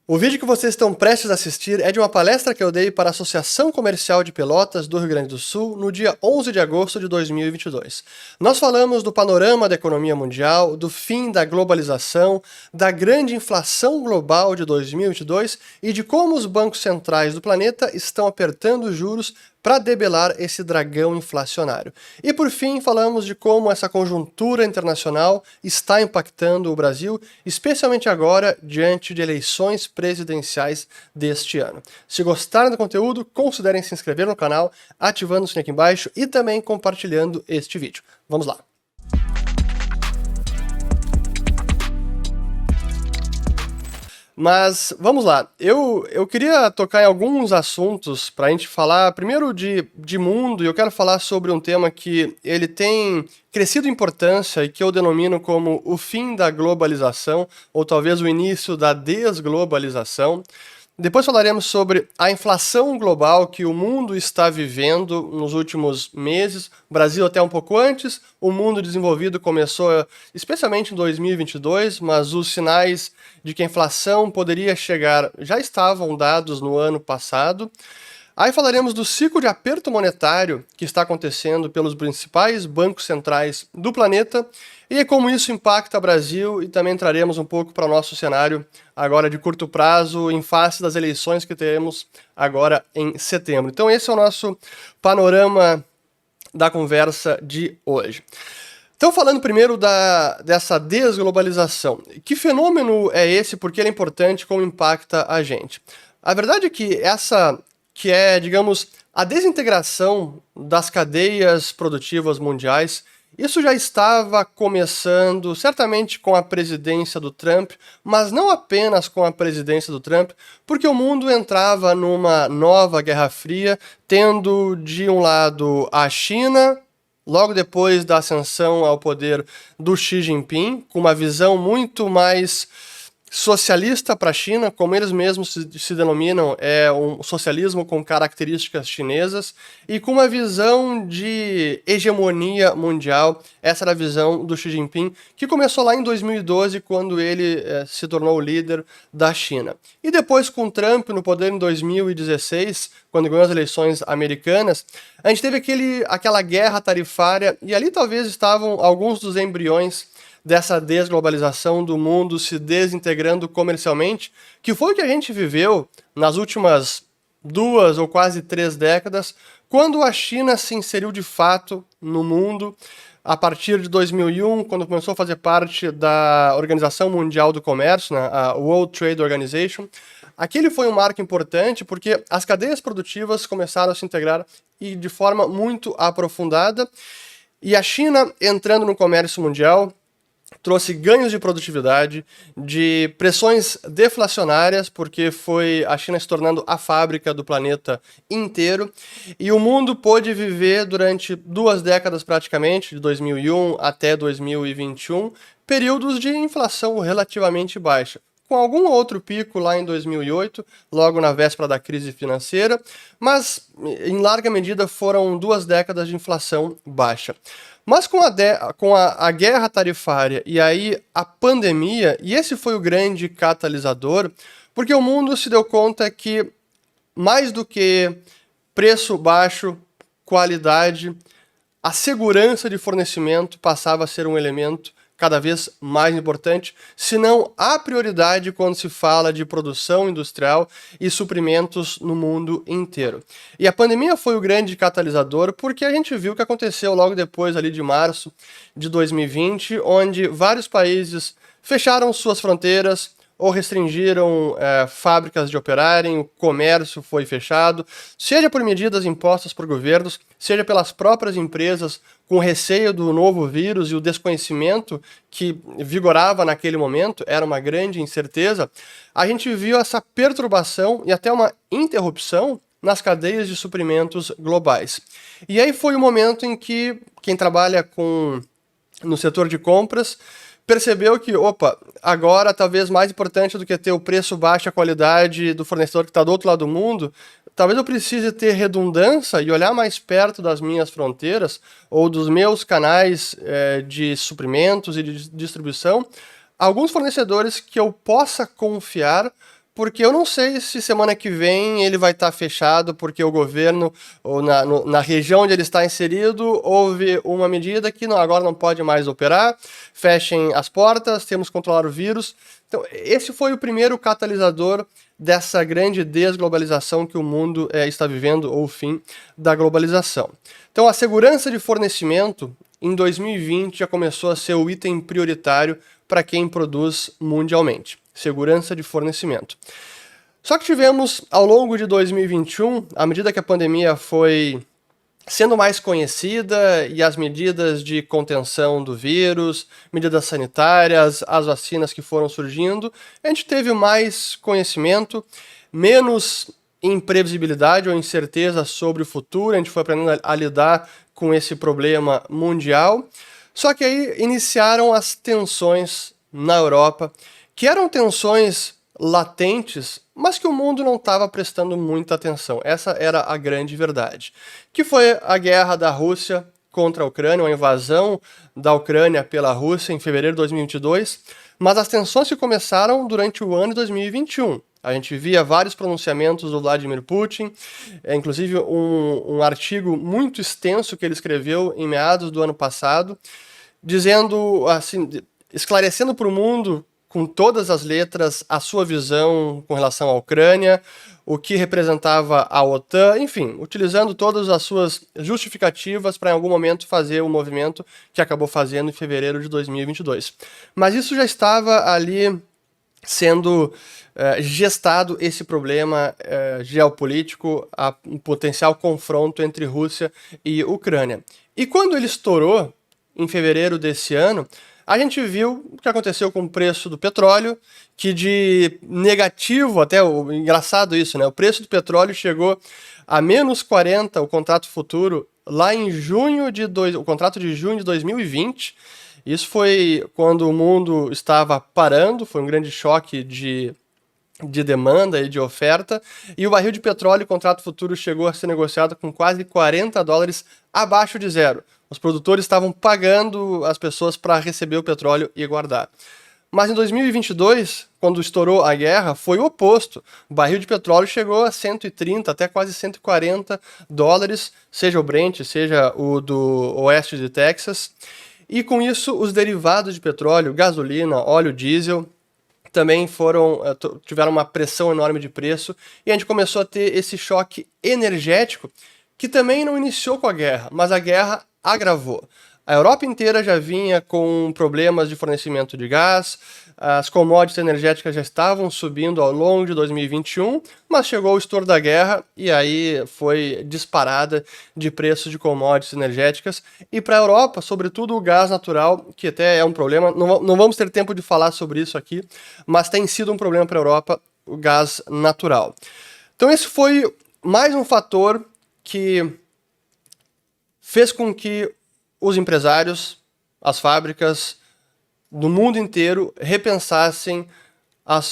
O vídeo que vocês estão prestes a assistir é de uma palestra que eu dei para a Associação Comercial de Pelotas do Rio Grande do Sul no dia 11 de agosto de 2022. Nós falamos do panorama da economia mundial, do fim da globalização, da grande inflação global de 2022 e de como os bancos centrais do planeta estão apertando os juros para debelar esse dragão inflacionário. E por fim, falamos de como essa conjuntura internacional está impactando o Brasil, especialmente agora, diante de eleições presidenciais deste ano. Se gostaram do conteúdo, considerem se inscrever no canal, ativando o sininho aqui embaixo e também compartilhando este vídeo. Vamos lá! Mas vamos lá, eu queria tocar em alguns assuntos para a gente falar primeiro de mundo, e eu quero falar sobre um tema que ele tem crescido em importância e que eu denomino como o fim da globalização, ou talvez o início da desglobalização. Depois falaremos sobre a inflação global que o mundo está vivendo nos últimos meses, o Brasil até um pouco antes, o mundo desenvolvido começou especialmente em 2022, mas os sinais de que a inflação poderia chegar já estavam dados no ano passado. Aí falaremos do ciclo de aperto monetário que está acontecendo pelos principais bancos centrais do planeta e como isso impacta o Brasil, e também traremos um pouco para o nosso cenário agora de curto prazo em face das eleições que teremos agora em setembro. Então esse é o nosso panorama da conversa de hoje. Então, falando primeiro dessa desglobalização, que fenômeno é esse, por que ele é importante, como impacta a gente? A verdade é que digamos, a desintegração das cadeias produtivas mundiais, isso já estava começando, certamente com a presidência do Trump, mas não apenas com a presidência do Trump, porque o mundo entrava numa nova Guerra Fria, tendo de um lado a China, logo depois da ascensão ao poder do Xi Jinping, com uma visão muito mais socialista para a China, como eles mesmos se denominam, é um socialismo com características chinesas, e com uma visão de hegemonia mundial. Essa era a visão do Xi Jinping, que começou lá em 2012, quando ele se tornou o líder da China. E depois, com Trump no poder em 2016, quando ganhou as eleições americanas, a gente teve aquela guerra tarifária, e ali talvez estavam alguns dos embriões dessa desglobalização do mundo se desintegrando comercialmente, que foi o que a gente viveu nas últimas 2 ou quase 3 décadas, quando a China se inseriu de fato no mundo, a partir de 2001, quando começou a fazer parte da Organização Mundial do Comércio, né, a World Trade Organization. Aquele foi um marco importante porque as cadeias produtivas começaram a se integrar e de forma muito aprofundada, e a China entrando no comércio mundial trouxe ganhos de produtividade, de pressões deflacionárias, porque foi a China se tornando a fábrica do planeta inteiro, e o mundo pôde viver durante 2 décadas praticamente, de 2001 até 2021, períodos de inflação relativamente baixa, com algum outro pico lá em 2008, logo na véspera da crise financeira, mas em larga medida foram 2 décadas de inflação baixa. Mas com a guerra tarifária e aí a pandemia, e esse foi o grande catalisador, porque o mundo se deu conta que mais do que preço baixo, qualidade, a segurança de fornecimento passava a ser um elemento cada vez mais importante, se não a prioridade quando se fala de produção industrial e suprimentos no mundo inteiro. E a pandemia foi o grande catalisador, porque a gente viu o que aconteceu logo depois ali de março de 2020, onde vários países fecharam suas fronteiras ou restringiram fábricas de operarem, o comércio foi fechado, seja por medidas impostas por governos, seja pelas próprias empresas com receio do novo vírus e o desconhecimento que vigorava naquele momento, era uma grande incerteza. A gente viu essa perturbação e até uma interrupção nas cadeias de suprimentos globais. E aí foi o momento em que quem trabalha no setor de compras percebeu que, agora talvez mais importante do que ter o preço baixo e a qualidade do fornecedor que está do outro lado do mundo, talvez eu precise ter redundância e olhar mais perto das minhas fronteiras ou dos meus canais de suprimentos e de distribuição, alguns fornecedores que eu possa confiar porque eu não sei se semana que vem ele vai estar fechado, porque o governo, ou na região onde ele está inserido, houve uma medida que não, agora não pode mais operar, fechem as portas, temos que controlar o vírus. Então, esse foi o primeiro catalisador dessa grande desglobalização que o mundo está vivendo, ou o fim da globalização. Então, a segurança de fornecimento, em 2020, já começou a ser o item prioritário para quem produz mundialmente. Segurança de fornecimento. Só que tivemos, ao longo de 2021, à medida que a pandemia foi sendo mais conhecida e as medidas de contenção do vírus, medidas sanitárias, as vacinas que foram surgindo, a gente teve mais conhecimento, menos imprevisibilidade ou incerteza sobre o futuro, a gente foi aprendendo a lidar com esse problema mundial. Só que aí iniciaram as tensões na Europa, que eram tensões latentes, mas que o mundo não estava prestando muita atenção. Essa era a grande verdade. Que foi a guerra da Rússia contra a Ucrânia, a invasão da Ucrânia pela Rússia em fevereiro de 2022, mas as tensões que começaram durante o ano de 2021. A gente via vários pronunciamentos do Vladimir Putin, inclusive um artigo muito extenso que ele escreveu em meados do ano passado, dizendo, assim, esclarecendo para o mundo, com todas as letras, a sua visão com relação à Ucrânia, o que representava a OTAN, enfim, utilizando todas as suas justificativas para em algum momento fazer o movimento que acabou fazendo em fevereiro de 2022. Mas isso já estava ali sendo gestado, esse problema geopolítico, um potencial confronto entre Rússia e Ucrânia. E quando ele estourou, em fevereiro desse ano, a gente viu o que aconteceu com o preço do petróleo, que de negativo, até engraçado isso, né? O preço do petróleo chegou a menos 40, o contrato futuro, lá em o contrato de junho de 2020. Isso foi quando o mundo estava parando, foi um grande choque de demanda e de oferta, e o barril de petróleo, o contrato futuro, chegou a ser negociado com quase $40 abaixo de zero. Os produtores estavam pagando as pessoas para receber o petróleo e guardar. Mas em 2022, quando estourou a guerra, foi o oposto. O barril de petróleo chegou a 130, até quase $140, seja o Brent, seja o do oeste de Texas. E com isso, os derivados de petróleo, gasolina, óleo diesel, também tiveram uma pressão enorme de preço, e a gente começou a ter esse choque energético, que também não iniciou com a guerra, mas a guerra agravou. A Europa inteira já vinha com problemas de fornecimento de gás, as commodities energéticas já estavam subindo ao longo de 2021, mas chegou o estouro da guerra e aí foi disparada de preços de commodities energéticas. E para a Europa, sobretudo o gás natural, que até é um problema, não vamos ter tempo de falar sobre isso aqui, mas tem sido um problema para a Europa, o gás natural. Então esse foi mais um fator que fez com que os empresários, as fábricas do mundo inteiro repensassem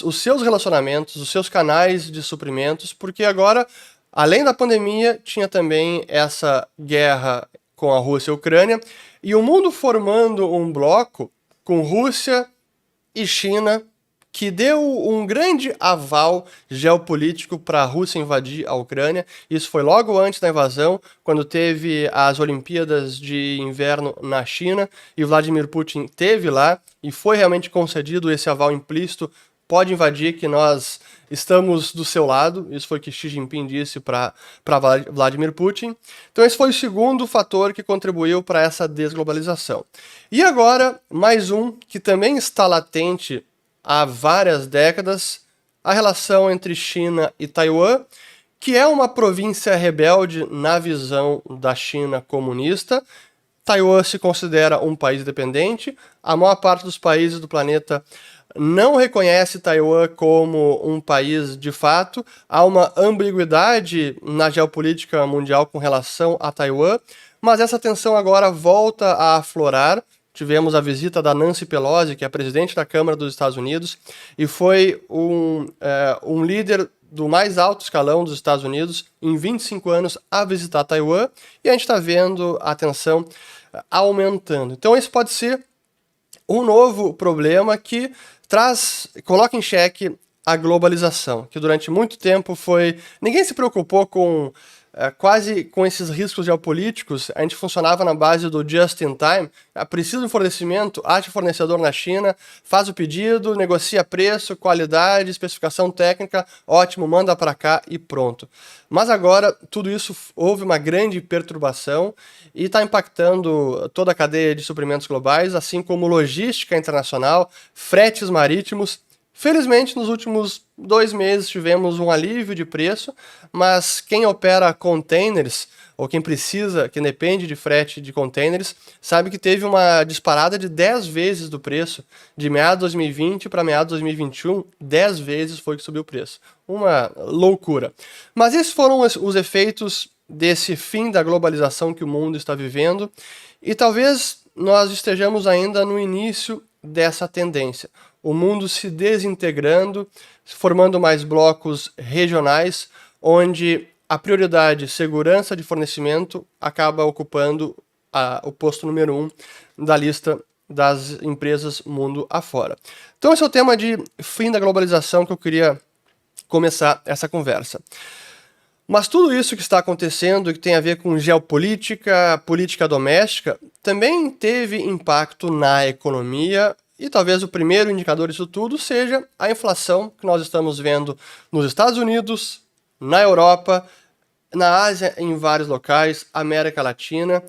os seus relacionamentos, os seus canais de suprimentos, porque agora, além da pandemia, tinha também essa guerra com a Rússia e a Ucrânia, e o mundo formando um bloco com Rússia e China, que deu um grande aval geopolítico para a Rússia invadir a Ucrânia. Isso foi logo antes da invasão, quando teve as Olimpíadas de Inverno na China, e Vladimir Putin esteve lá, e foi realmente concedido esse aval implícito: pode invadir que nós estamos do seu lado. Isso foi o que Xi Jinping disse para Vladimir Putin. Então esse foi o segundo fator que contribuiu para essa desglobalização. E agora, mais um que também está latente há várias décadas, a relação entre China e Taiwan, que é uma província rebelde na visão da China comunista. Taiwan se considera um país independente, a maior parte dos países do planeta não reconhece Taiwan como um país de fato. Há uma ambiguidade na geopolítica mundial com relação a Taiwan, mas essa tensão agora volta a aflorar. Tivemos a visita da Nancy Pelosi, que é a presidente da Câmara dos Estados Unidos, e foi um líder do mais alto escalão dos Estados Unidos em 25 anos a visitar Taiwan, e a gente está vendo a tensão aumentando. Então esse pode ser um novo problema que coloca em xeque a globalização, que durante muito tempo foi... Ninguém se preocupou com quase com esses riscos geopolíticos. A gente funcionava na base do just in time. Precisa de um fornecimento, acha o fornecedor na China, faz o pedido, negocia preço, qualidade, especificação técnica, ótimo, manda para cá e pronto. Mas agora tudo isso houve uma grande perturbação e está impactando toda a cadeia de suprimentos globais, assim como logística internacional, fretes marítimos. Felizmente, nos últimos 2 meses tivemos um alívio de preço, mas quem opera containers, ou quem precisa, quem depende de frete de containers, sabe que teve uma disparada de 10 vezes do preço, de meados de 2020 para meados de 2021, 10 vezes foi que subiu o preço. Uma loucura. Mas esses foram os efeitos desse fim da globalização que o mundo está vivendo, e talvez nós estejamos ainda no início dessa tendência. O mundo se desintegrando, formando mais blocos regionais, onde a prioridade segurança de fornecimento acaba ocupando o posto número 1 da lista das empresas mundo afora. Então esse é o tema de fim da globalização que eu queria começar essa conversa. Mas tudo isso que está acontecendo, que tem a ver com geopolítica, política doméstica, também teve impacto na economia. E talvez o primeiro indicador disso tudo seja a inflação que nós estamos vendo nos Estados Unidos, na Europa, na Ásia, em vários locais, América Latina,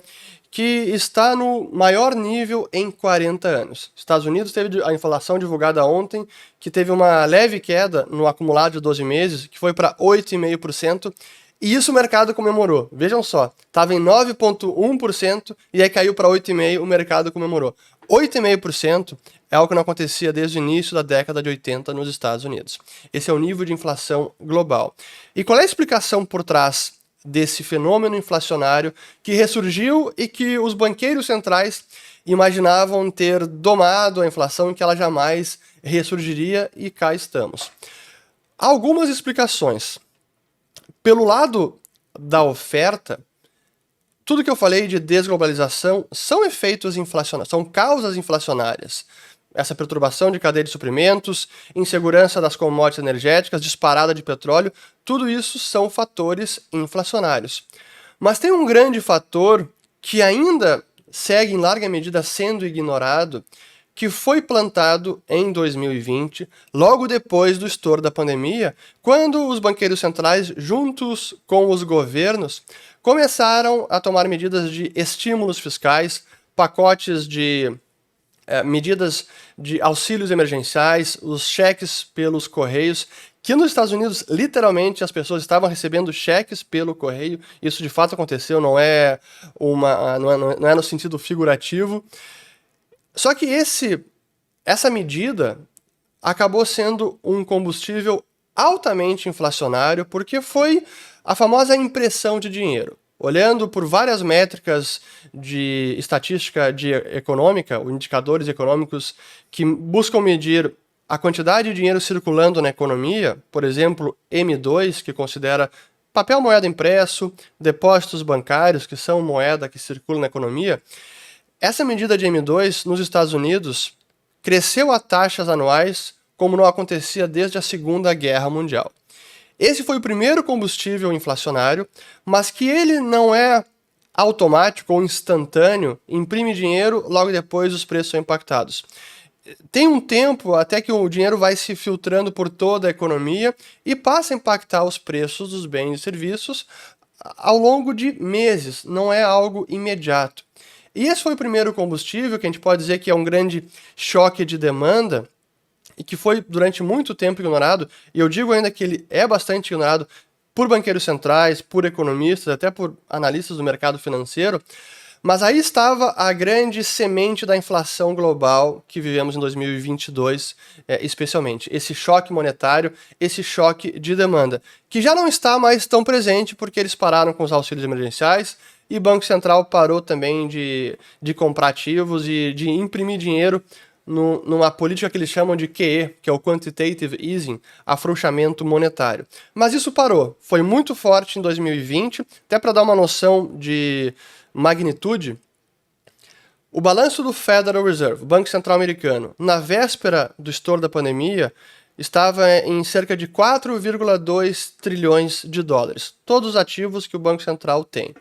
que está no maior nível em 40 anos. Estados Unidos teve a inflação divulgada ontem, que teve uma leve queda no acumulado de 12 meses, que foi para 8,5%, e isso o mercado comemorou. Vejam só, estava em 9,1% e aí caiu para 8,5%, o mercado comemorou. 8,5% é algo que não acontecia desde o início da década de 80 nos Estados Unidos. Esse é o nível de inflação global. E qual é a explicação por trás desse fenômeno inflacionário que ressurgiu e que os banqueiros centrais imaginavam ter domado a inflação e que ela jamais ressurgiria, e cá estamos? Há algumas explicações. Pelo lado da oferta, tudo que eu falei de desglobalização são efeitos inflacionários, são causas inflacionárias. Essa perturbação de cadeia de suprimentos, insegurança das commodities energéticas, disparada de petróleo, tudo isso são fatores inflacionários. Mas tem um grande fator que ainda segue em larga medida sendo ignorado, que foi plantado em 2020, logo depois do estouro da pandemia, quando os banqueiros centrais, juntos com os governos, começaram a tomar medidas de estímulos fiscais, pacotes de medidas de auxílios emergenciais, os cheques pelos correios, que nos Estados Unidos, literalmente, as pessoas estavam recebendo cheques pelo correio. Isso de fato aconteceu, não é no sentido figurativo. Só que essa medida acabou sendo um combustível altamente inflacionário, porque foi a famosa impressão de dinheiro. Olhando por várias métricas de estatística econômica, ou indicadores econômicos que buscam medir a quantidade de dinheiro circulando na economia, por exemplo, M2, que considera papel moeda impresso, depósitos bancários, que são moeda que circula na economia, essa medida de M2 nos Estados Unidos cresceu a taxas anuais como não acontecia desde a Segunda Guerra Mundial. Esse foi o primeiro combustível inflacionário, mas que ele não é automático ou instantâneo, imprime dinheiro, logo depois os preços são impactados. Tem um tempo até que o dinheiro vai se filtrando por toda a economia e passa a impactar os preços dos bens e serviços ao longo de meses, não é algo imediato. E esse foi o primeiro combustível, que a gente pode dizer que é um grande choque de demanda, e que foi durante muito tempo ignorado, e eu digo ainda que ele é bastante ignorado por banqueiros centrais, por economistas, até por analistas do mercado financeiro, mas aí estava a grande semente da inflação global que vivemos em 2022, especialmente. Esse choque monetário, esse choque de demanda, que já não está mais tão presente porque eles pararam com os auxílios emergenciais e o Banco Central parou também de comprar ativos e de imprimir dinheiro numa política que eles chamam de QE, que é o Quantitative Easing, afrouxamento monetário. Mas isso parou, foi muito forte em 2020, até para dar uma noção de magnitude, o balanço do Federal Reserve, o Banco Central Americano, na véspera do estouro da pandemia, estava em cerca de 4,2 trilhões de dólares, todos os ativos que o Banco Central tem.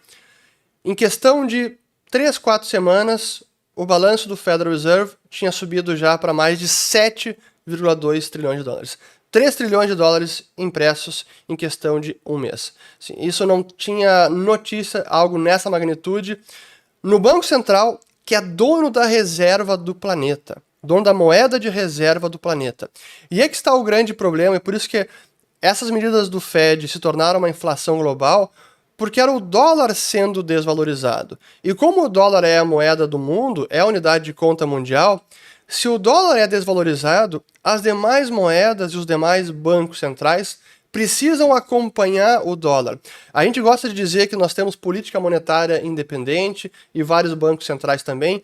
Em questão de 3, 4 semanas, o balanço do Federal Reserve tinha subido já para mais de 7,2 trilhões de dólares. 3 trilhões de dólares impressos em questão de um mês. Assim, isso não tinha notícia, algo nessa magnitude, no Banco Central, que é dono da reserva do planeta, dono da moeda de reserva do planeta. E é que está o grande problema, e por isso que essas medidas do Fed se tornaram uma inflação global, porque era o dólar sendo desvalorizado. E como o dólar é a moeda do mundo, é a unidade de conta mundial, se o dólar é desvalorizado, as demais moedas e os demais bancos centrais precisam acompanhar o dólar. A gente gosta de dizer que nós temos política monetária independente e vários bancos centrais também,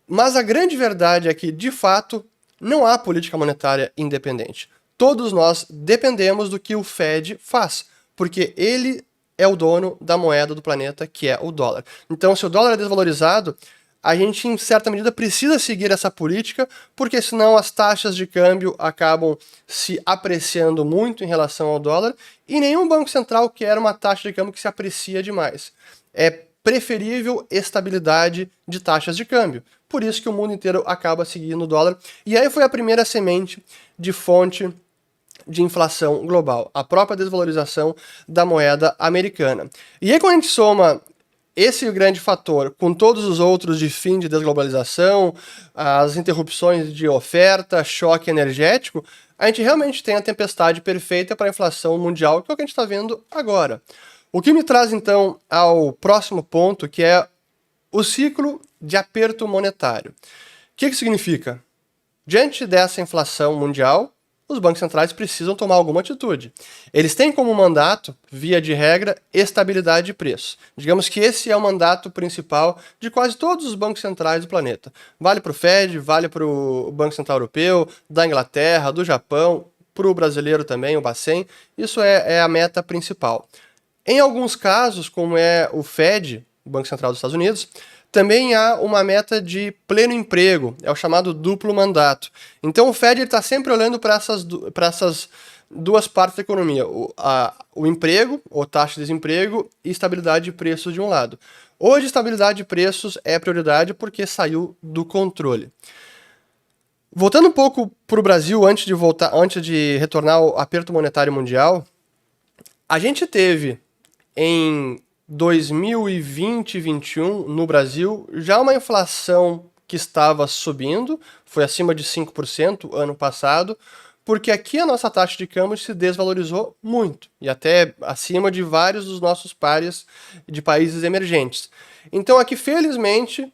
mas a grande verdade é que, de fato, não há política monetária independente. Todos nós dependemos do que o Fed faz, porque ele é o dono da moeda do planeta, que é o dólar. Então, se o dólar é desvalorizado, a gente, em certa medida, precisa seguir essa política, porque senão as taxas de câmbio acabam se apreciando muito em relação ao dólar, e nenhum banco central quer uma taxa de câmbio que se aprecia demais. É preferível estabilidade de taxas de câmbio. Por isso que o mundo inteiro acaba seguindo o dólar. E aí foi a primeira semente de fonte de inflação global, a própria desvalorização da moeda americana. E aí quando a gente soma esse grande fator, com todos os outros de fim de desglobalização, as interrupções de oferta, choque energético, a gente realmente tem a tempestade perfeita para a inflação mundial, que é o que a gente está vendo agora. O que me traz, então, ao próximo ponto, que é o ciclo de aperto monetário. O que significa? Diante dessa inflação mundial, os bancos centrais precisam tomar alguma atitude. Eles têm como mandato, via de regra, estabilidade de preços. Digamos que esse é o mandato principal de quase todos os bancos centrais do planeta. Vale para o Fed, vale para o Banco Central Europeu, da Inglaterra, do Japão, para o brasileiro também, o Bacen. Isso é a meta principal. Em alguns casos, como é o Fed, o Banco Central dos Estados Unidos, também há uma meta de pleno emprego, é o chamado duplo mandato. Então o Fed está sempre olhando para essas duas partes da economia, o emprego, ou taxa de desemprego, e estabilidade de preços de um lado. Hoje, estabilidade de preços é prioridade porque saiu do controle. Voltando um pouco para o Brasil, antes de retornar ao aperto monetário mundial, a gente teve em 2020 e 2021, no Brasil, já uma inflação que estava subindo, foi acima de 5% ano passado, porque aqui a nossa taxa de câmbio se desvalorizou muito, e até acima de vários dos nossos pares de países emergentes. Então aqui, felizmente,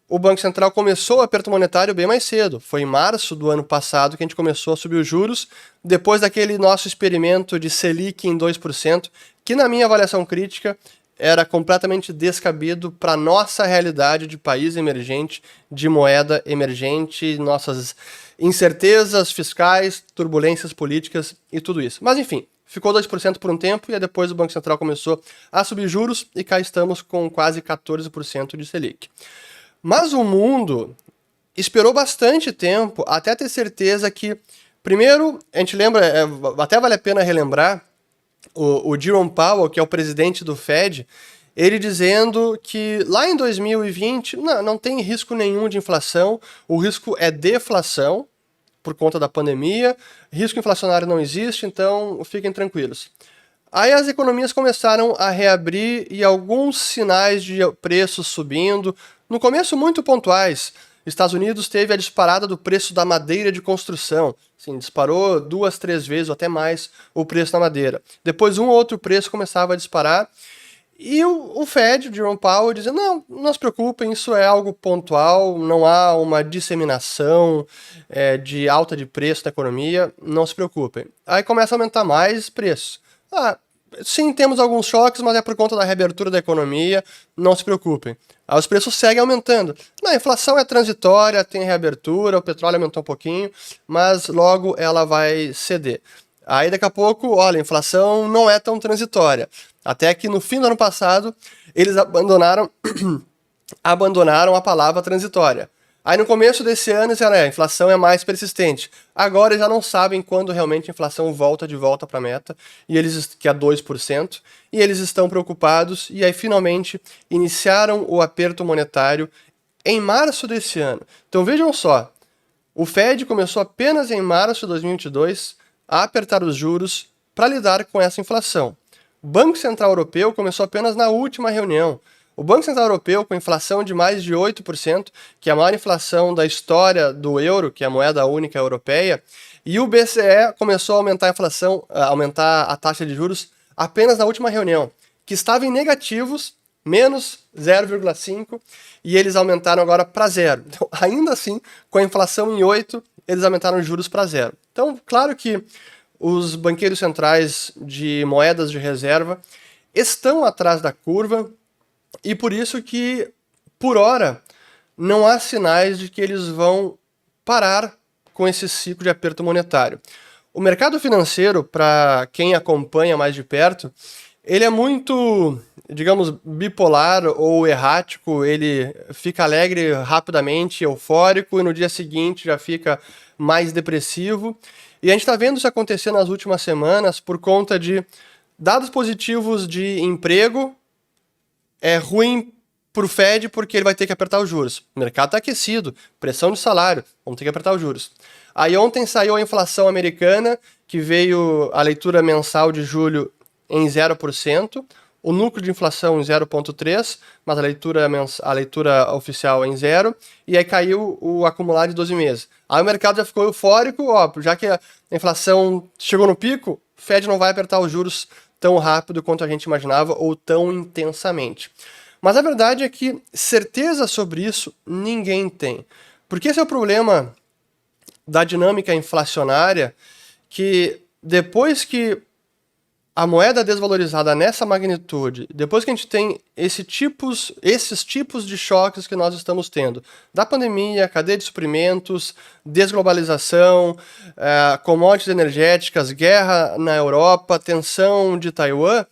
o Banco Central começou o aperto monetário bem mais cedo. Foi em março do ano passado que a gente começou a subir os juros, depois daquele nosso experimento de Selic em 2%, que na minha avaliação crítica era completamente descabido para nossa realidade de país emergente, de moeda emergente, nossas incertezas fiscais, turbulências políticas e tudo isso. Mas enfim, ficou 2% por um tempo e aí depois o Banco Central começou a subir juros e cá estamos com quase 14% de Selic. Mas o mundo esperou bastante tempo até ter certeza que, primeiro, a gente lembra, até vale a pena relembrar, o Jerome Powell, que é o presidente do Fed, ele dizendo que lá em 2020 não tem risco nenhum de inflação, o risco é deflação por conta da pandemia, risco inflacionário não existe, então fiquem tranquilos. Aí as economias começaram a reabrir e alguns sinais de preços subindo, no começo muito pontuais. Estados Unidos teve a disparada do preço da madeira de construção. Assim, disparou 2, 3 vezes ou até mais o preço da madeira. Depois um ou outro preço começava a disparar. E o Fed, o Jerome Powell, dizia, não se preocupem, isso é algo pontual, não há uma disseminação de alta de preço na economia, não se preocupem. Aí começa a aumentar mais preços. Sim, temos alguns choques, mas é por conta da reabertura da economia, não se preocupem. Aí os preços seguem aumentando. A inflação é transitória, tem reabertura, o petróleo aumentou um pouquinho, mas logo ela vai ceder. Aí daqui a pouco, olha, a inflação não é tão transitória. Até que no fim do ano passado, eles abandonaram a palavra transitória. Aí no começo desse ano, a inflação é mais persistente. Agora eles já não sabem quando realmente a inflação volta de volta para a meta, e eles, que é 2%, e eles estão preocupados, e aí finalmente iniciaram o aperto monetário em março desse ano. Então vejam só, o Fed começou apenas em março de 2022 a apertar os juros para lidar com essa inflação. O Banco Central Europeu começou apenas na última reunião. O Banco Central Europeu, com inflação de mais de 8%, que é a maior inflação da história do euro, que é a moeda única europeia, e o BCE começou a aumentar a inflação, a aumentar a taxa de juros apenas na última reunião, que estava em negativos, menos 0,5%, e eles aumentaram agora para 0%. Então, ainda assim, com a inflação em 8%, eles aumentaram os juros para 0%. Então, claro que os banqueiros centrais de moedas de reserva estão atrás da curva, e por isso que, por hora, não há sinais de que eles vão parar com esse ciclo de aperto monetário. O mercado financeiro, para quem acompanha mais de perto, ele é muito, digamos, bipolar ou errático. Ele fica alegre rapidamente, eufórico, e no dia seguinte já fica mais depressivo. E a gente está vendo isso acontecer nas últimas semanas por conta de dados positivos de emprego. É ruim para o Fed porque ele vai ter que apertar os juros. O mercado está aquecido, pressão de salário, vamos ter que apertar os juros. Aí ontem saiu a inflação americana, que veio a leitura mensal de julho em 0%, o núcleo de inflação em 0,3%, mas a leitura oficial em 0%, e aí caiu o acumulado de 12 meses. Aí o mercado já ficou eufórico, já que a inflação chegou no pico, o Fed não vai apertar os juros tão rápido quanto a gente imaginava ou tão intensamente. Mas a verdade é que certeza sobre isso ninguém tem. Porque esse é o problema da dinâmica inflacionária, que depois que a moeda é desvalorizada nessa magnitude, depois que a gente tem esses tipos de choques que nós estamos tendo, da pandemia, cadeia de suprimentos, desglobalização, commodities energéticas, guerra na Europa, tensão de Taiwan,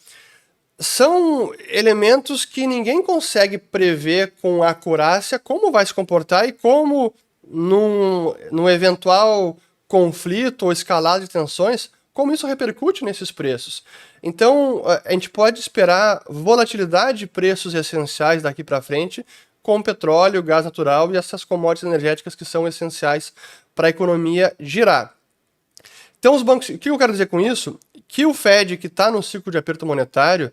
são elementos que ninguém consegue prever com acurácia como vai se comportar e como, num eventual conflito ou escalada de tensões, como isso repercute nesses preços. Então, a gente pode esperar volatilidade de preços essenciais daqui para frente, com petróleo, gás natural e essas commodities energéticas que são essenciais para a economia girar. Então, os bancos, o que eu quero dizer com isso? Que o Fed, que está no ciclo de aperto monetário,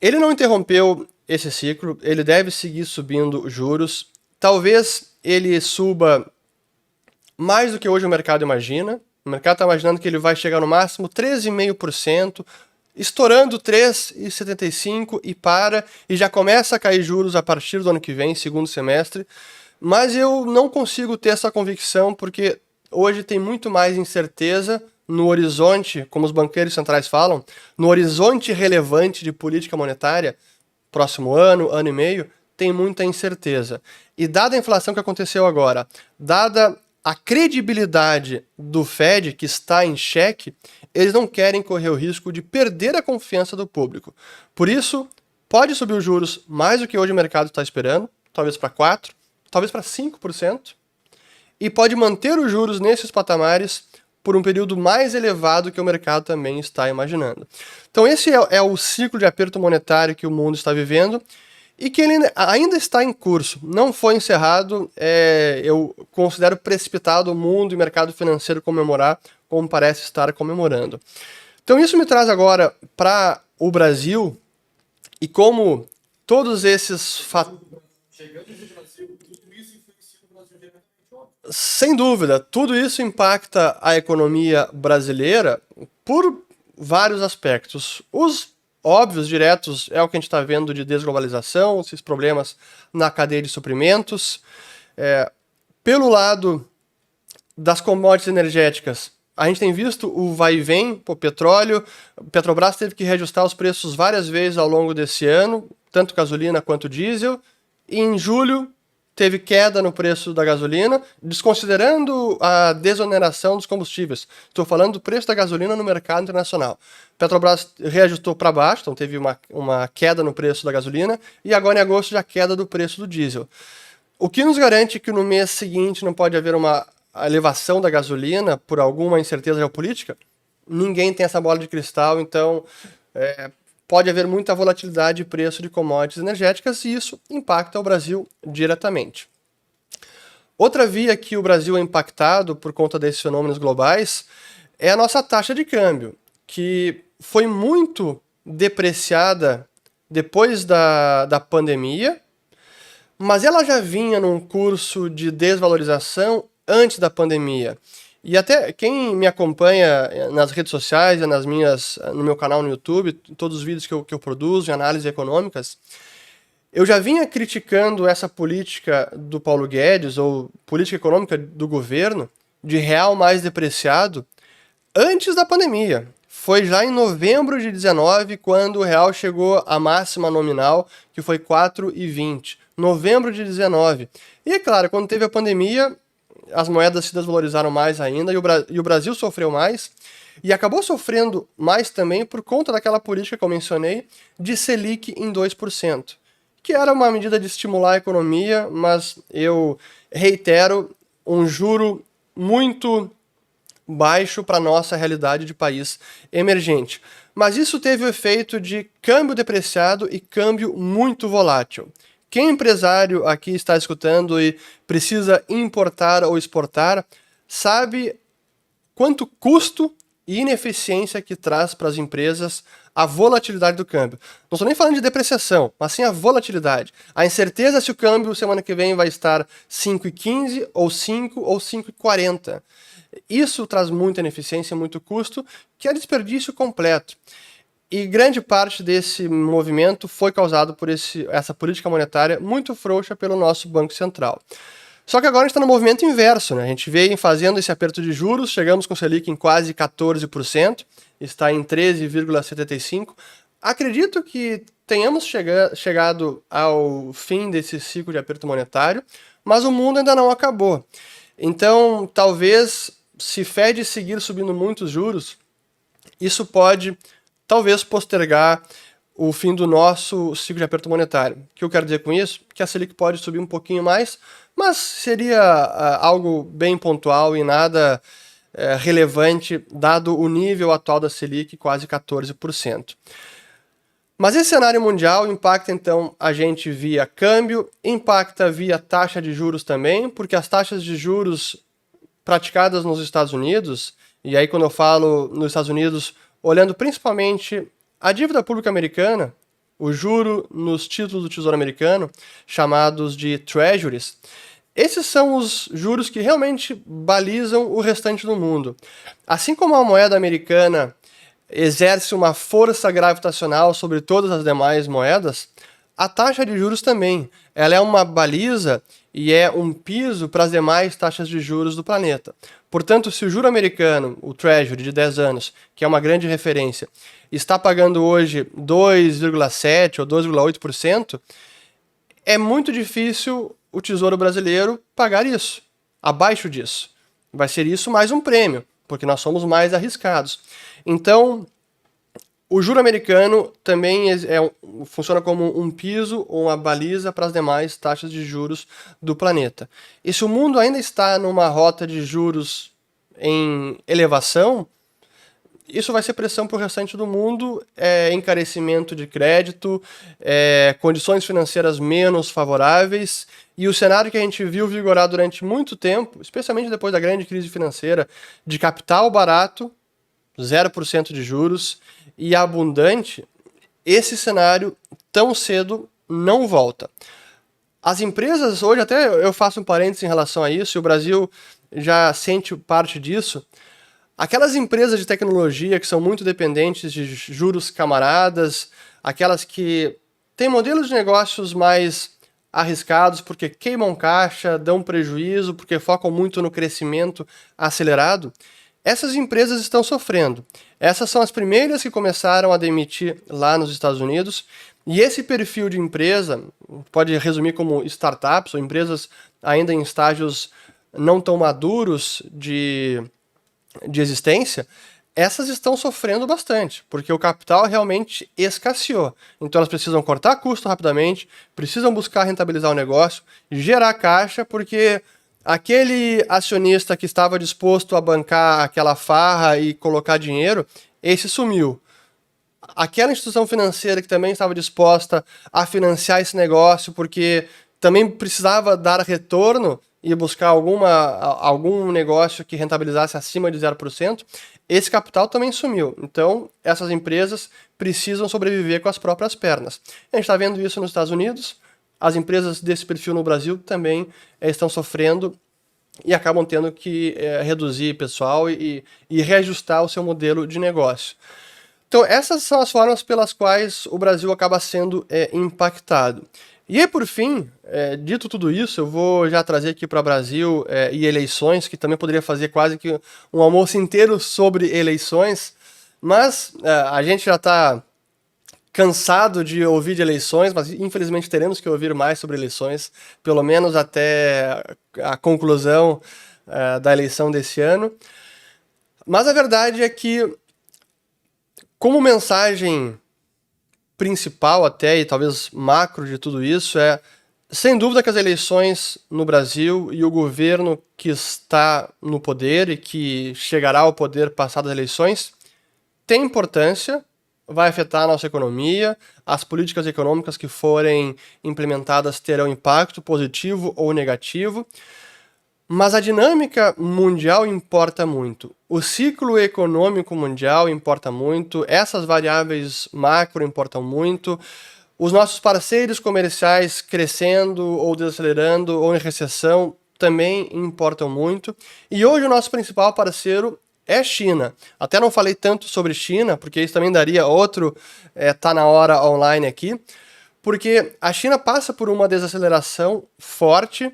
ele não interrompeu esse ciclo, ele deve seguir subindo juros. Talvez ele suba mais do que hoje o mercado imagina. O mercado está imaginando que ele vai chegar no máximo 13,5%, estourando 3,75% e já começa a cair juros a partir do ano que vem, segundo semestre. Mas eu não consigo ter essa convicção porque hoje tem muito mais incerteza no horizonte, como os banqueiros centrais falam, no horizonte relevante de política monetária, próximo ano, ano e meio, tem muita incerteza. E dada a inflação que aconteceu agora, dada a credibilidade do Fed, que está em xeque, eles não querem correr o risco de perder a confiança do público. Por isso, pode subir os juros mais do que hoje o mercado está esperando, talvez para 4%, talvez para 5%, e pode manter os juros nesses patamares por um período mais elevado que o mercado também está imaginando. Então esse é o ciclo de aperto monetário que o mundo está vivendo, e que ele ainda está em curso, não foi encerrado. Eu considero precipitado o mundo e o mercado financeiro comemorar como parece estar comemorando. Então isso me traz agora para o Brasil, e como todos esses fatores... Sem dúvida, tudo isso impacta a economia brasileira por vários aspectos. Os óbvios, diretos, é o que a gente está vendo de desglobalização, esses problemas na cadeia de suprimentos. Pelo lado das commodities energéticas, a gente tem visto o vai e vem, petróleo. Petrobras teve que reajustar os preços várias vezes ao longo desse ano, tanto gasolina quanto diesel. E em julho teve queda no preço da gasolina, desconsiderando a desoneração dos combustíveis. Estou falando do preço da gasolina no mercado internacional. Petrobras reajustou para baixo, então teve uma queda no preço da gasolina, e agora em agosto já queda do preço do diesel. O que nos garante que no mês seguinte não pode haver uma elevação da gasolina por alguma incerteza geopolítica? Ninguém tem essa bola de cristal, então pode haver muita volatilidade de preço de commodities energéticas e isso impacta o Brasil diretamente. Outra via que o Brasil é impactado por conta desses fenômenos globais é a nossa taxa de câmbio, que foi muito depreciada depois da pandemia, mas ela já vinha num curso de desvalorização antes da pandemia. E até quem me acompanha nas redes sociais, no meu canal no YouTube, todos os vídeos que eu produzo em análises econômicas, eu já vinha criticando essa política do Paulo Guedes, ou política econômica do governo, de real mais depreciado, antes da pandemia. Foi já em novembro de 19 quando o real chegou à máxima nominal, que foi 4,20. Novembro de 19. E é claro, quando teve a pandemia, as moedas se desvalorizaram mais ainda e o Brasil sofreu mais. E acabou sofrendo mais também por conta daquela política que eu mencionei de Selic em 2%, que era uma medida de estimular a economia, mas eu reitero, um juro muito baixo para a nossa realidade de país emergente. Mas isso teve o efeito de câmbio depreciado e câmbio muito volátil. Quem empresário aqui está escutando e precisa importar ou exportar, sabe quanto custo e ineficiência que traz para as empresas a volatilidade do câmbio. Não estou nem falando de depreciação, mas sim a volatilidade. A incerteza se o câmbio semana que vem vai estar 5,15 ou 5 ou 5,40. Isso traz muita ineficiência, muito custo, que é desperdício completo. E grande parte desse movimento foi causado por essa política monetária muito frouxa pelo nosso Banco Central. Só que agora a gente está no movimento inverso, né? A gente veio fazendo esse aperto de juros, chegamos com o Selic em quase 14%, está em 13,75%. Acredito que tenhamos chegado ao fim desse ciclo de aperto monetário, mas o mundo ainda não acabou. Então, talvez, se Fed seguir subindo muitos juros, isso pode, talvez, postergar o fim do nosso ciclo de aperto monetário. O que eu quero dizer com isso? Que a Selic pode subir um pouquinho mais, mas seria algo bem pontual e nada relevante, dado o nível atual da Selic, quase 14%. Mas esse cenário mundial impacta, então, a gente via câmbio, impacta via taxa de juros também, porque as taxas de juros praticadas nos Estados Unidos, e aí quando eu falo nos Estados Unidos, olhando principalmente a dívida pública americana, o juro nos títulos do Tesouro Americano, chamados de Treasuries, esses são os juros que realmente balizam o restante do mundo. Assim como a moeda americana exerce uma força gravitacional sobre todas as demais moedas, a taxa de juros também. Ela é uma baliza e é um piso para as demais taxas de juros do planeta. Portanto, se o juro americano, o Treasury de 10 anos, que é uma grande referência, está pagando hoje 2,7% ou 2,8%, é muito difícil o Tesouro Brasileiro pagar isso, abaixo disso. Vai ser isso mais um prêmio, porque nós somos mais arriscados. Então, o juro americano também funciona como um piso ou uma baliza para as demais taxas de juros do planeta. E se o mundo ainda está numa rota de juros em elevação, isso vai ser pressão para o restante do mundo, encarecimento de crédito, condições financeiras menos favoráveis, e o cenário que a gente viu vigorar durante muito tempo, especialmente depois da grande crise financeira, de capital barato, 0% de juros, e abundante, esse cenário tão cedo não volta. As empresas, hoje até eu faço um parênteses em relação a isso, e o Brasil já sente parte disso. Aquelas empresas de tecnologia que são muito dependentes de juros camaradas, aquelas que têm modelos de negócios mais arriscados porque queimam caixa, dão prejuízo, porque focam muito no crescimento acelerado, essas empresas estão sofrendo. Essas são as primeiras que começaram a demitir lá nos Estados Unidos, e esse perfil de empresa, pode resumir como startups ou empresas ainda em estágios não tão maduros de existência, essas estão sofrendo bastante, porque o capital realmente escasseou. Então elas precisam cortar custo rapidamente, precisam buscar rentabilizar o negócio, gerar caixa, porque aquele acionista que estava disposto a bancar aquela farra e colocar dinheiro, esse sumiu. Aquela instituição financeira que também estava disposta a financiar esse negócio, porque também precisava dar retorno e buscar algum negócio que rentabilizasse acima de 0%, esse capital também sumiu. Então, essas empresas precisam sobreviver com as próprias pernas. A gente está vendo isso nos Estados Unidos, as empresas desse perfil no Brasil também estão sofrendo e acabam tendo que reduzir pessoal e reajustar o seu modelo de negócio. Então, essas são as formas pelas quais o Brasil acaba sendo impactado. E aí, por fim, dito tudo isso, eu vou já trazer aqui para o Brasil e eleições, que também poderia fazer quase que um almoço inteiro sobre eleições, mas a gente já está cansado de ouvir de eleições, mas infelizmente teremos que ouvir mais sobre eleições, pelo menos até a conclusão da eleição desse ano. Mas a verdade é que, como mensagem principal até, e talvez macro de tudo isso, sem dúvida que as eleições no Brasil e o governo que está no poder e que chegará ao poder passadas as eleições tem importância, vai afetar a nossa economia, as políticas econômicas que forem implementadas terão impacto positivo ou negativo, mas a dinâmica mundial importa muito. O ciclo econômico mundial importa muito, essas variáveis macro importam muito, os nossos parceiros comerciais crescendo ou desacelerando ou em recessão também importam muito. E hoje o nosso principal parceiro é China. Até não falei tanto sobre China, porque isso também daria outro tá na hora online aqui, porque a China passa por uma desaceleração forte,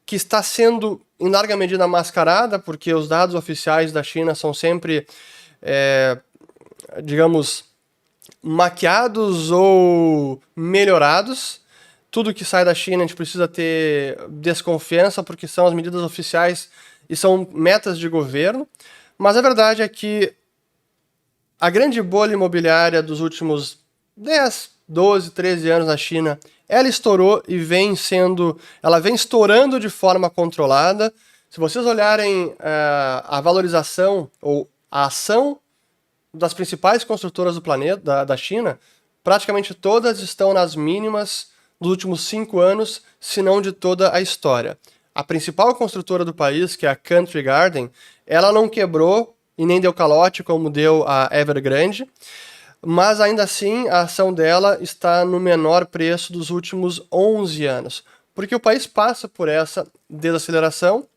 que está sendo em larga medida mascarada, porque os dados oficiais da China são sempre, digamos, maquiados ou melhorados. Tudo que sai da China a gente precisa ter desconfiança, porque são as medidas oficiais e são metas de governo. Mas a verdade é que a grande bolha imobiliária dos últimos 10, 12, 13 anos na China, ela estourou e ela vem estourando de forma controlada. Se vocês olharem a valorização ou a ação das principais construtoras do planeta, da China, praticamente todas estão nas mínimas dos últimos 5 anos, se não de toda a história. A principal construtora do país, que é a Country Garden, ela não quebrou e nem deu calote como deu a Evergrande, mas ainda assim a ação dela está no menor preço dos últimos 11 anos, porque o país passa por essa desaceleração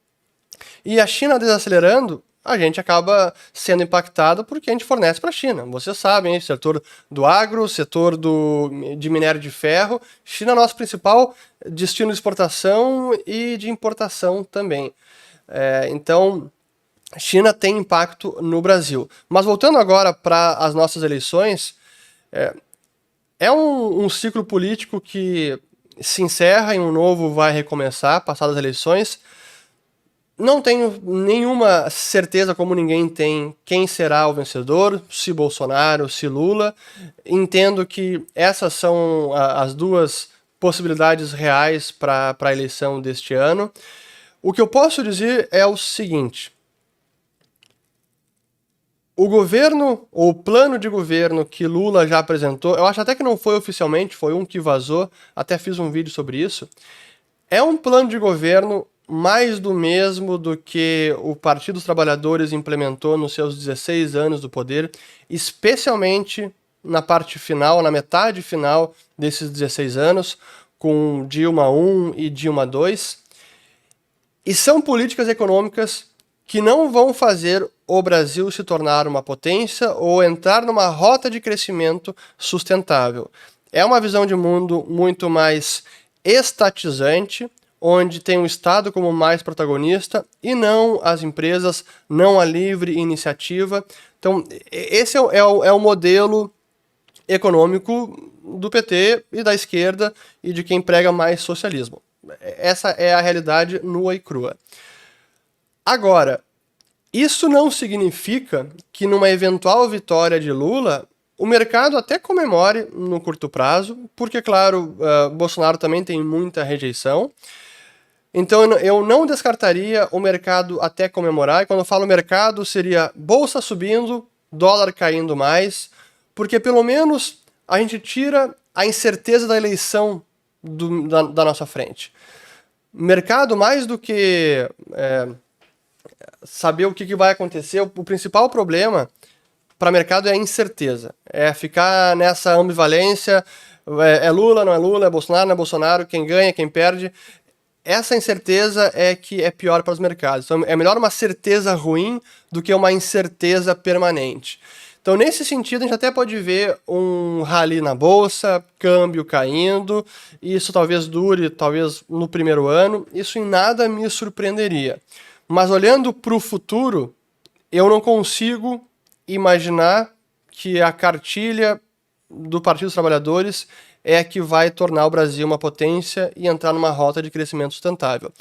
e a China desacelerando, a gente acaba sendo impactado porque a gente fornece para a China. Vocês sabem, setor do agro, setor de minério de ferro, China é nosso principal destino de exportação e de importação também. Então, China tem impacto no Brasil. Mas voltando agora para as nossas eleições, é um ciclo político que se encerra e um novo vai recomeçar, passadas as eleições. Não tenho nenhuma certeza, como ninguém tem, quem será o vencedor, se Bolsonaro, se Lula. Entendo que essas são as duas possibilidades reais para a eleição deste ano. O que eu posso dizer é o seguinte: o governo, ou o plano de governo que Lula já apresentou, eu acho até que não foi oficialmente, foi um que vazou, até fiz um vídeo sobre isso, é um plano de governo mais do mesmo do que o Partido dos Trabalhadores implementou nos seus 16 anos do poder, especialmente na parte final, na metade final desses 16 anos, com Dilma I e Dilma II. E são políticas econômicas que não vão fazer o Brasil se tornar uma potência ou entrar numa rota de crescimento sustentável. É uma visão de mundo muito mais estatizante, onde tem o Estado como mais protagonista e não as empresas, não a livre iniciativa. Então, esse é o modelo econômico do PT e da esquerda e de quem prega mais socialismo. Essa é a realidade nua e crua. Agora, Isso não significa que numa eventual vitória de Lula, o mercado até comemore no curto prazo, porque, claro, Bolsonaro também tem muita rejeição. Então eu não descartaria o mercado até comemorar, e quando eu falo mercado, seria bolsa subindo, dólar caindo mais, porque pelo menos a gente tira a incerteza da eleição da nossa frente. Mercado, mais do que saber o que vai acontecer, o principal problema para mercado é a incerteza. É ficar nessa ambivalência, é Lula, não é Lula, é Bolsonaro, não é Bolsonaro, quem ganha, quem perde. Essa incerteza é que é pior para os mercados. Então é melhor uma certeza ruim do que uma incerteza permanente. Então, nesse sentido, a gente até pode ver um rally na bolsa, câmbio caindo, isso talvez dure, talvez no primeiro ano, isso em nada me surpreenderia. Mas olhando para o futuro, eu não consigo imaginar que a cartilha do Partido dos Trabalhadores é que vai tornar o Brasil uma potência e entrar numa rota de crescimento sustentável.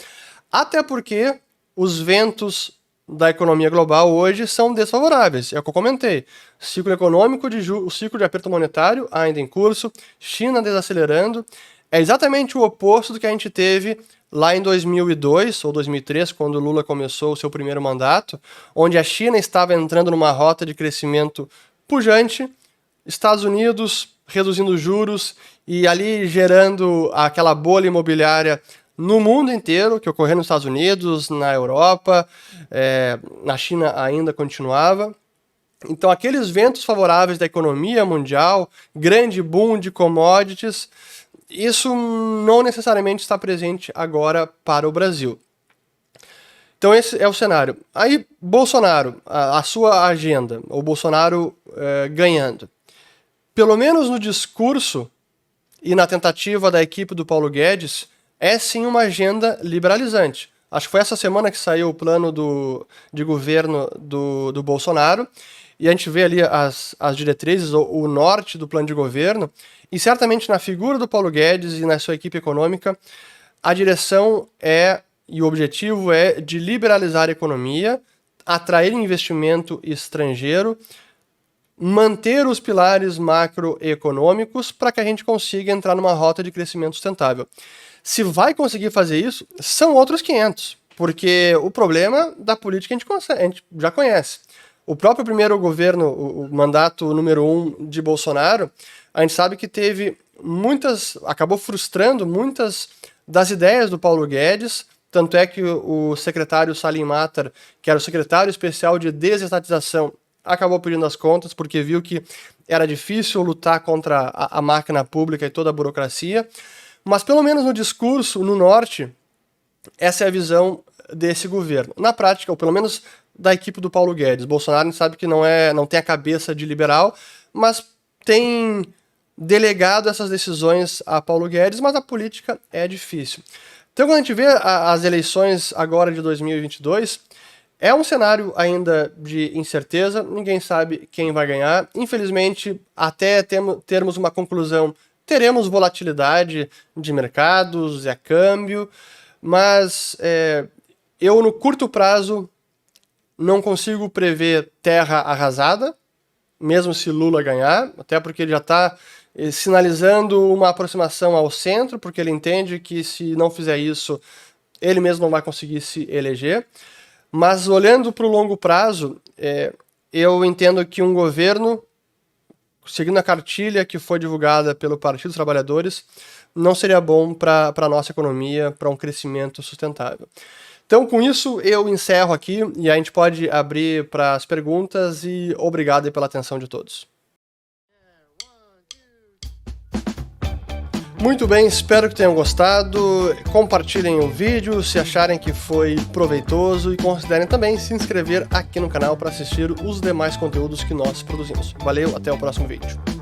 Até porque os ventos da economia global hoje são desfavoráveis, é o que eu comentei. Ciclo econômico, o ciclo de aperto monetário ainda em curso, China desacelerando, é exatamente o oposto do que a gente teve lá em 2002 ou 2003, quando Lula começou o seu primeiro mandato, onde a China estava entrando numa rota de crescimento pujante, Estados Unidos reduzindo juros e ali gerando aquela bolha imobiliária no mundo inteiro, que ocorreu nos Estados Unidos, na Europa, na China ainda continuava. Então aqueles ventos favoráveis da economia mundial, grande boom de commodities, isso não necessariamente está presente agora para o Brasil. Então esse é o cenário. Aí Bolsonaro, a sua agenda, o Bolsonaro ganhando. Pelo menos no discurso e na tentativa da equipe do Paulo Guedes, é sim uma agenda liberalizante. Acho que foi essa semana que saiu o plano de governo do Bolsonaro, e a gente vê ali as diretrizes, o norte do plano de governo, e certamente na figura do Paulo Guedes e na sua equipe econômica, a direção e o objetivo é de liberalizar a economia, atrair investimento estrangeiro, manter os pilares macroeconômicos para que a gente consiga entrar numa rota de crescimento sustentável. Se vai conseguir fazer isso, são outros 500, porque o problema da política a gente já conhece. O próprio primeiro governo, o mandato número 1 de Bolsonaro, a gente sabe que acabou frustrando muitas das ideias do Paulo Guedes, tanto é que o secretário Salim Matar, que era o secretário especial de desestatização, acabou pedindo as contas porque viu que era difícil lutar contra a máquina pública e toda a burocracia. Mas pelo menos no discurso, no norte, essa é a visão desse governo. Na prática, ou pelo menos da equipe do Paulo Guedes. Bolsonaro a gente sabe que não tem a cabeça de liberal, mas tem delegado essas decisões a Paulo Guedes, mas a política é difícil. Então quando a gente vê as eleições agora de 2022, é um cenário ainda de incerteza, ninguém sabe quem vai ganhar. Infelizmente, até termos uma conclusão, teremos volatilidade de mercados, câmbio, mas eu no curto prazo não consigo prever terra arrasada, mesmo se Lula ganhar, até porque ele já está sinalizando uma aproximação ao centro, porque ele entende que se não fizer isso, ele mesmo não vai conseguir se eleger. Mas olhando para o longo prazo, eu entendo que um governo, seguindo a cartilha que foi divulgada pelo Partido dos Trabalhadores, não seria bom para a nossa economia, para um crescimento sustentável. Então, com isso, eu encerro aqui e a gente pode abrir para as perguntas e obrigado pela atenção de todos. Muito bem, espero que tenham gostado. Compartilhem o vídeo se acharem que foi proveitoso e considerem também se inscrever aqui no canal para assistir os demais conteúdos que nós produzimos. Valeu, até o próximo vídeo.